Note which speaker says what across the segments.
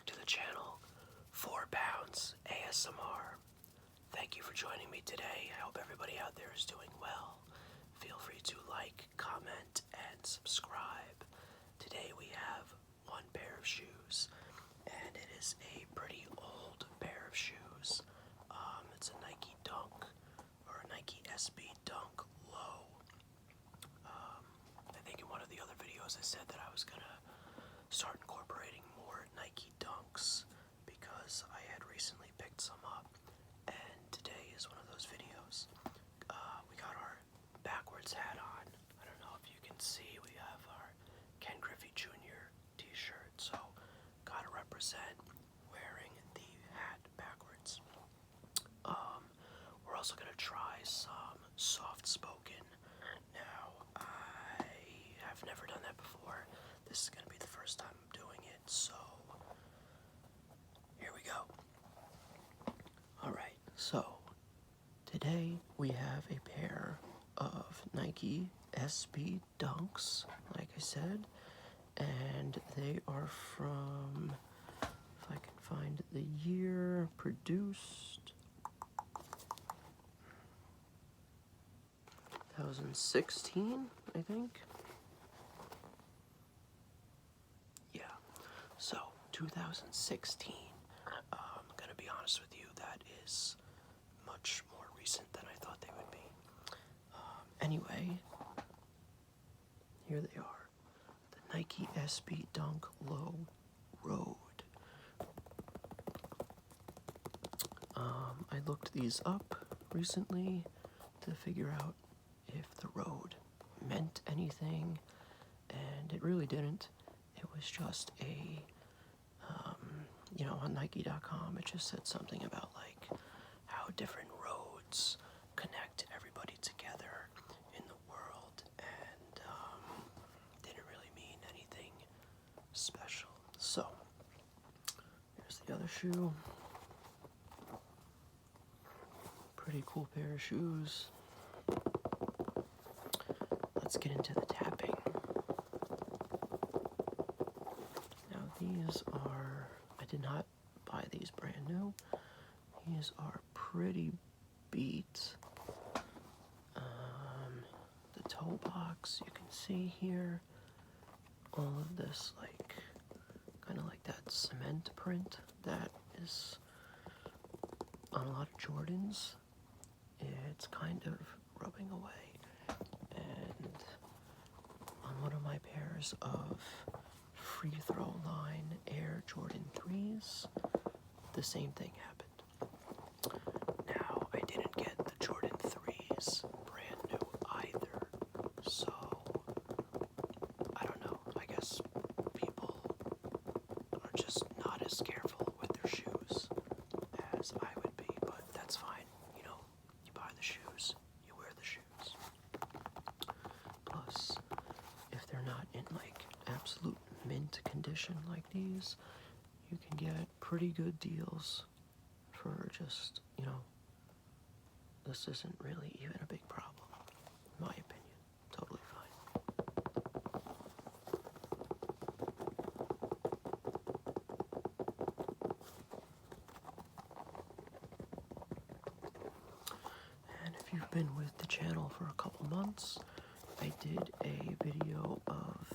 Speaker 1: back to the channel, 4 Pounds ASMR. Thank you for joining me today. I hope everybody out there is doing well. Feel free to like, comment, and subscribe. Today we have one pair of shoes, and it is a pretty old pair of shoes. It's a Nike Dunk, or a Nike SB Dunk Low. I think in one of the other videos I said that I was gonna start incorporating more Nike Dunks because I had recently picked some up, and today is one of those videos. We got our backwards hat on. I don't know if you can see, we have our Ken Griffey Jr. t-shirt, so gotta represent wearing the hat backwards. We're also gonna try some soft spoken. Now, I have never done that before. This is gonna be the first time I'm doing it, so here we go. Alright, so today we have a pair of Nike SB Dunks, like I said, and they are from, if I can find the year, produced 2016, I think. Yeah, so 2016. I'm gonna be honest with you, that is much more recent than I thought they would be. Anyway, here they are, the Nike SB Dunk Low Road. I looked these up recently to figure out if the road meant anything, and it really didn't. It was just a, on Nike.com, it just said something about like how different roads connect everybody together in the world, and didn't really mean anything special. So, here's the other shoe. Pretty cool pair of shoes. Let's get into the tapping. Now these are, I did not buy these brand new. These are pretty beat. The toe box, you can see here, all of this like, kind of like that cement print that is on a lot of Jordans. It's kind of rubbing away. And on one of my pairs of free throw line Air Jordan 3s, the same thing happened. Now, I didn't get the Jordan 3s brand new either, so I don't know. I guess people are just not as careful with their shoes as I would be, but that's fine. You know, you buy the shoes, you wear the shoes. Plus, if they're not in like absolute mint condition like these, you can get pretty good deals for just, this isn't really even a big problem, in my opinion. Totally fine. And if you've been with the channel for a couple months, I did a video of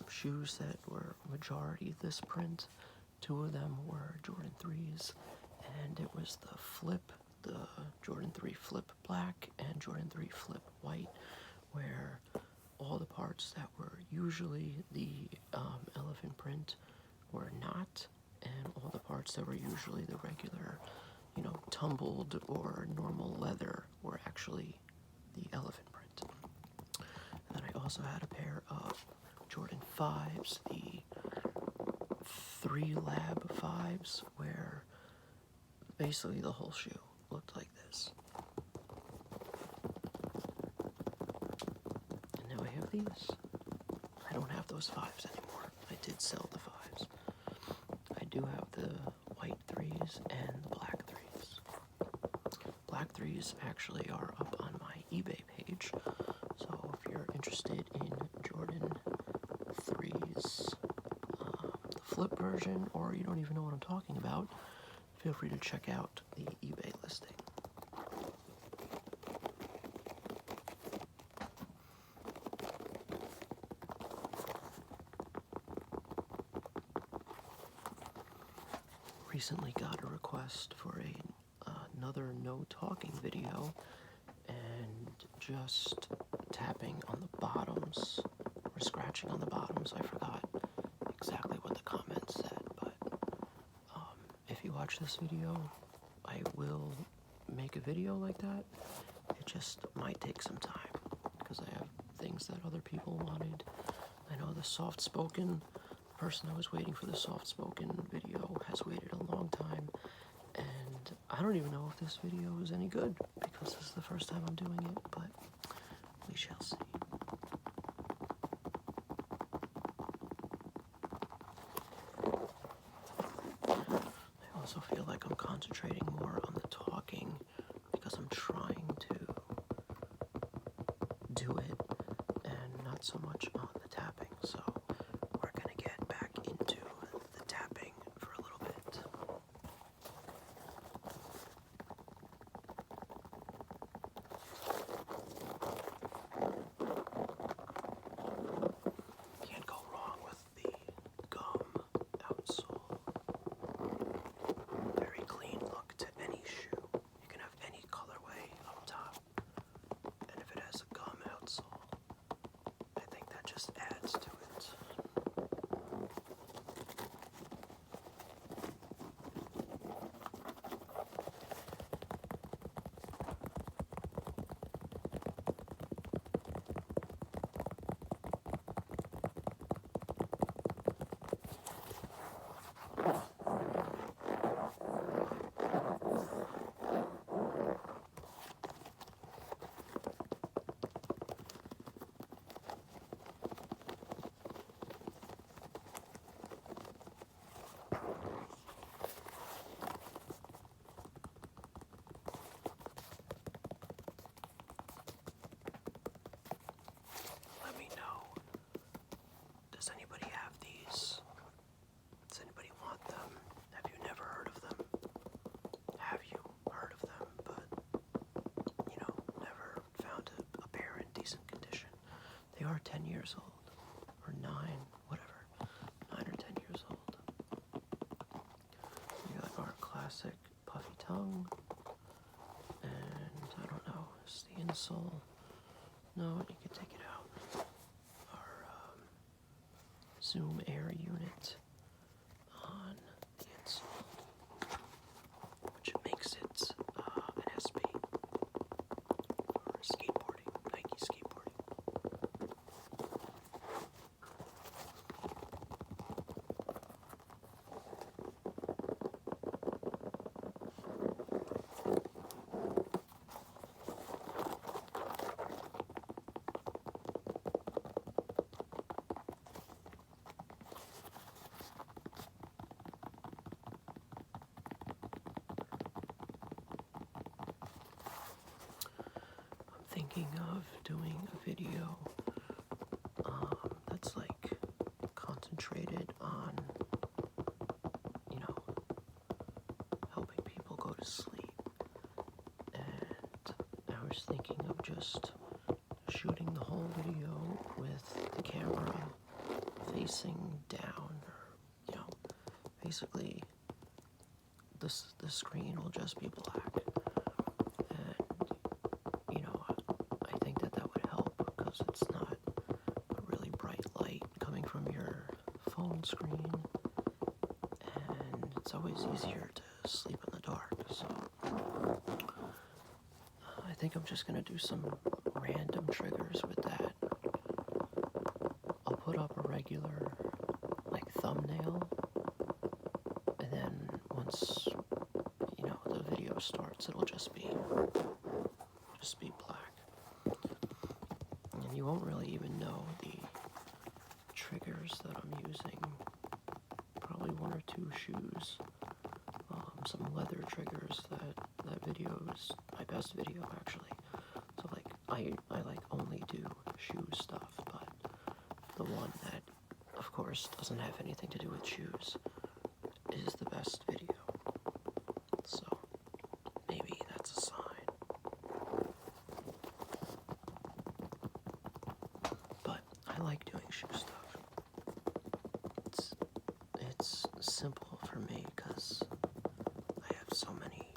Speaker 1: shoes that were majority this print. 2 of them were Jordan 3s, and it was the Jordan 3 Flip Black and Jordan 3 Flip White, where all the parts that were usually the elephant print were not, and all the parts that were usually the regular, tumbled or normal leather were actually the elephant print. And then I also had a pair of Jordan 5s, the 3 Lab 5s, where basically the whole shoe looked like this. And now I have these. I don't have those 5s anymore. I did sell the 5s. I do have the white 3s and the black 3s. Black 3s actually are up on my eBay page, so if you're interested in Jordan 3s, the flip version, or you don't even know what I'm talking about, feel free to check out the eBay listing. Recently got a request for another no talking video, and just tapping on the bottoms or scratching on the bottoms. I forgot exactly what the comment said, but if you watch this video, I will make a video like that. It just might take some time because I have things that other people wanted. I know the soft-spoken person I was waiting for, the soft-spoken video, has waited a long time, and I don't even know if this video is any good because this is the first time I'm doing it, but we shall see. I also feel like I'm concentrating more on the talking because I'm trying to do it and not so much on the tapping, so we're gonna get back into the tapping for a little bit. Can't go wrong with the gum outsole. Very clean look to any shoe. You can have any colorway up top, and if it has a gum outsole, I think that just adds to it. Let me know. Does anybody have these? Does anybody want them? Have you never heard of them? Have you heard of them, but, never found a pair in decent condition? They are 10 years old, or 9, whatever. 9 or 10 years old. We got our classic puffy tongue, and I don't know, is the insole? No, you can take it out. Our Zoom Air unit on the insole, which makes it an SB for skateboarding, Nike skateboarding. Thinking of doing a video that's like concentrated on, helping people go to sleep. And I was thinking of just shooting the whole video with the camera facing down, or, basically the screen will just be black. I think that would help because it's not a really bright light coming from your phone screen, and it's always easier to sleep in the dark. So I think I'm just gonna do some random triggers with that. I'll put up a regular thumbnail, and then once the video starts, it'll just be black. And you won't really even know the triggers that I'm using. Probably 1 or 2 shoes. Some leather triggers. That video is my best video, actually. So I only do shoe stuff, but the one that, of course, course doesn't have anything to do with shoes, is the best video. So maybe that's a sign. But I like doing shoe stuff. It's simple for me because I have so many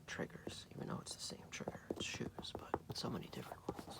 Speaker 1: triggers, even though it's the same trigger, it's shoes, but so many different ones.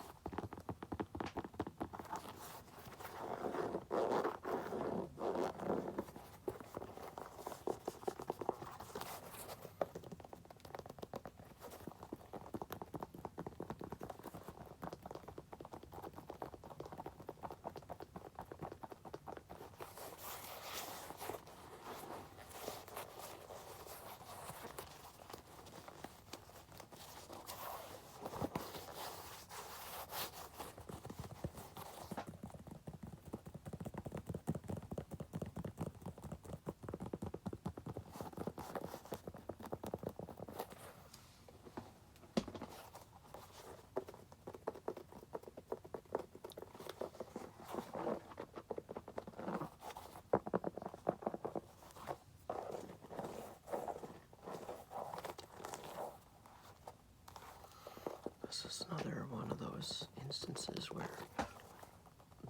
Speaker 1: This is another one of those instances where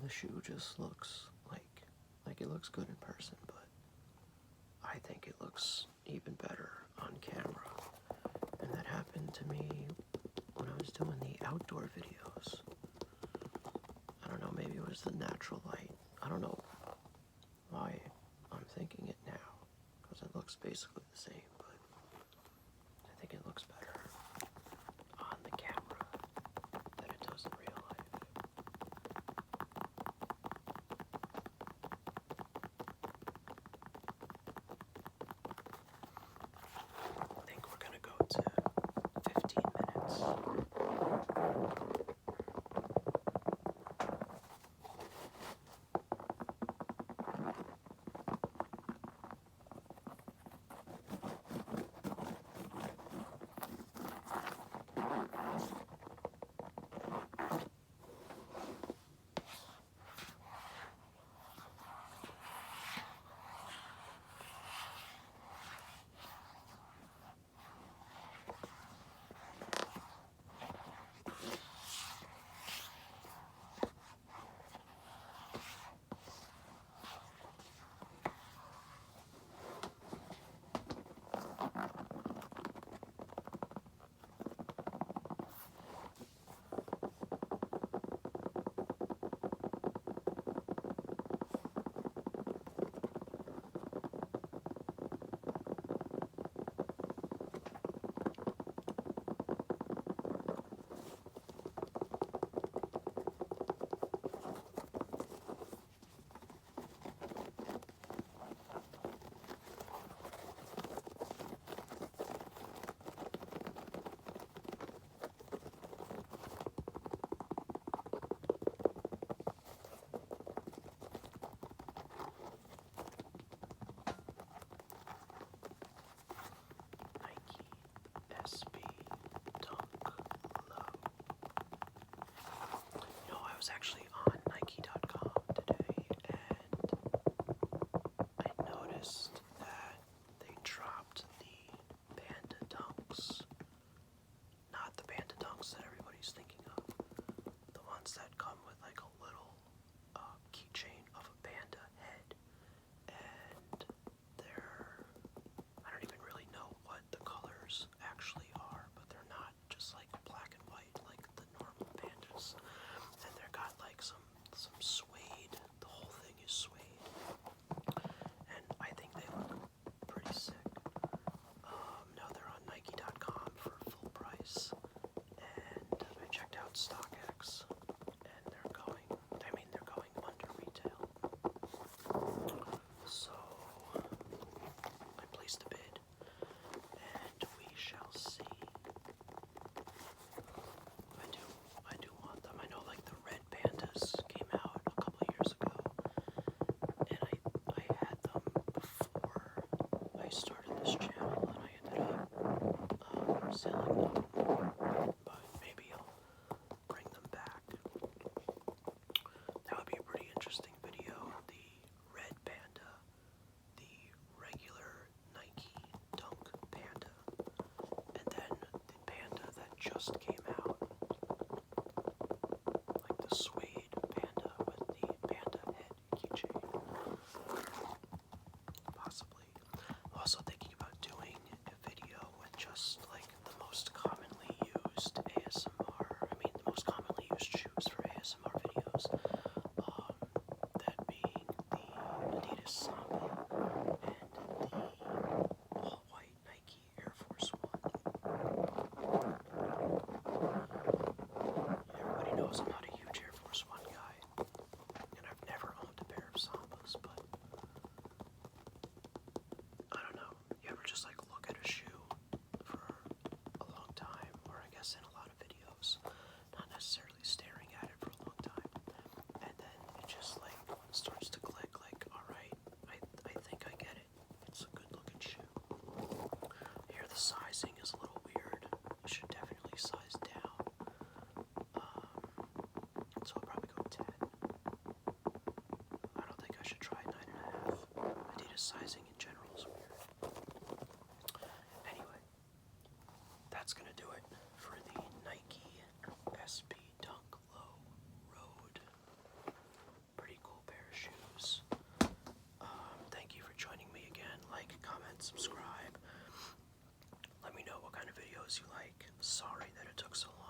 Speaker 1: the shoe just looks like it looks good in person, but I think it looks even better on camera. And that happened to me when I was doing the outdoor videos. I don't know, maybe it was the natural light. I don't know why I'm thinking it now, because it looks basically the same, but I think it looks better on the camera than it does in real life. I think we're gonna go to 15 minutes. SB Dunk Low. I was actually on Nike.com today, and I noticed that they dropped the Panda Dunks. Not the Panda Dunks that everybody's thinking of. The ones that come with like a little keychain of a panda head. And I don't even really know what the colors actually are, but they're not just like black and white like the normal pandas. And they're got like some suede. The whole thing is suede. And I think they look pretty sick. Now they're on Nike.com for full price. And I checked out StockX, and they're going under retail. So I placed a bid, and we shall see. I do want them. I know like the red pandas came out a couple years ago, and I had them before I started this channel, and I ended up selling them. But maybe I'll bring them back. That would be a pretty interesting video. The just came out, like the suede panda with the panda head keychain. Possibly. I'm also thinking about doing a video with just like the most commonly used ASMR, I mean the most commonly used shoes for ASMR videos. That being the Adidas Samba and the all-white Nike Air Force One. Everybody knows I'm not a huge Air Force One guy, and I've never owned a pair of Sambas, but I don't know. You ever just like look at a shoe for a long time, or I guess in a lot of videos, not necessarily staring at it for a long time, and then it just like starts to click like, alright, I think I get it. It's a good looking shoe. Here the sizing is a little weird. You should definitely size down. So I'll probably go 10. I don't think I should try 9.5. Adidas sizing in general is weird. Anyway, that's gonna do it for the Nike SB Dunk Low Road. Pretty cool pair of shoes. Thank you for joining me again. Like, comment, subscribe. Let me know what kind of videos you like. Sorry that it took so long.